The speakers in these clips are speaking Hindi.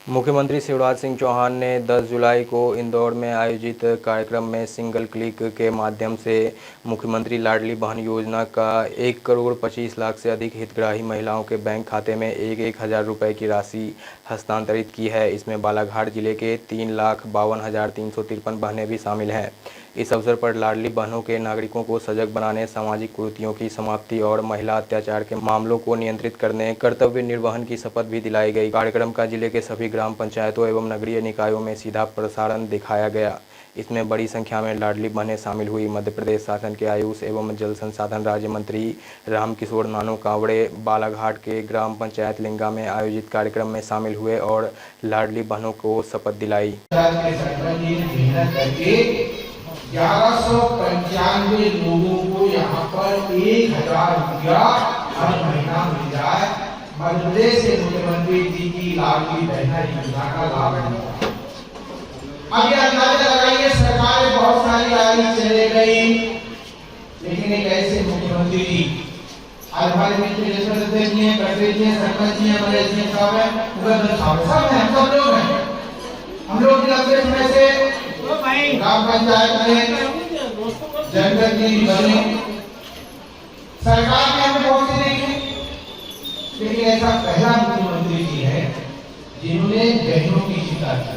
मुख्यमंत्री शिवराज सिंह चौहान ने 10 जुलाई को इंदौर में आयोजित कार्यक्रम में सिंगल क्लिक के माध्यम से मुख्यमंत्री लाडली बहन योजना का 1,25,00,000 से अधिक हितग्राही महिलाओं के बैंक खाते में 1,000 रुपये की राशि हस्तांतरित की है। इसमें बालाघाट जिले के 3,52,353 बहनें भी शामिल हैं। इस अवसर पर लाडली बहनों के नागरिकों को सजग बनाने, सामाजिक कुरीतियों की समाप्ति और महिला अत्याचार के मामलों को नियंत्रित करने, कर्तव्य निर्वहन की शपथ भी दिलाई गई। कार्यक्रम का जिले के सभी ग्राम पंचायतों एवं नगरीय निकायों में सीधा प्रसारण दिखाया गया। इसमें बड़ी संख्या में लाडली बहनें शामिल हुई। मध्य प्रदेश शासन के आयुष एवं जल संसाधन राज्य मंत्री रामकिशोर नानो कावड़े बालाघाट के ग्राम पंचायत लिंगा में आयोजित कार्यक्रम में शामिल हुए और लाडली बहनों को शपथ दिलाई। 1195 लोगों को यहाँ पर 1,000 रुपया हर महीना मिल जाए। मध्य प्रदेश के मुख्यमंत्री जी की लाडली बहन योजना का लाभ मिला। अब ये अंदाजा लगाइए, सरकारें बहुत सारी आई चले गई, लेकिन एक ऐसे मुख्यमंत्री जी आज हमारे बीच में जैसे अध्यक्ष जी हैं, कटरे जी हैं, सरपंच जी हैं, बड़े जी साहब हैं, सब हैं, सब लोग हैं। हम लोग लगते समय से ग्राम पंचायत में जनप्रतिनिधि बने, सरकार में हमें बहुत सी देखी, लेकिन ऐसा पहला मुख्यमंत्री जी है जिन्होंने बहनों की चिंता की,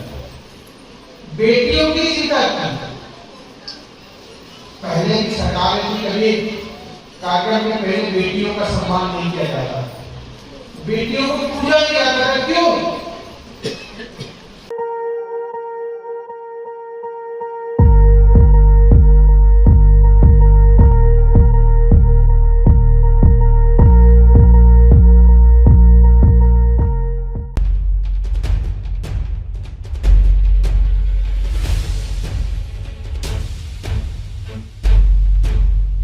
बेटियों की चिंता की। पहले की सरकार की कभी कार्यक्रम में पहले बेटियों का सम्मान नहीं किया जाता, बेटियों को पूजा नहीं जाता। क्यों?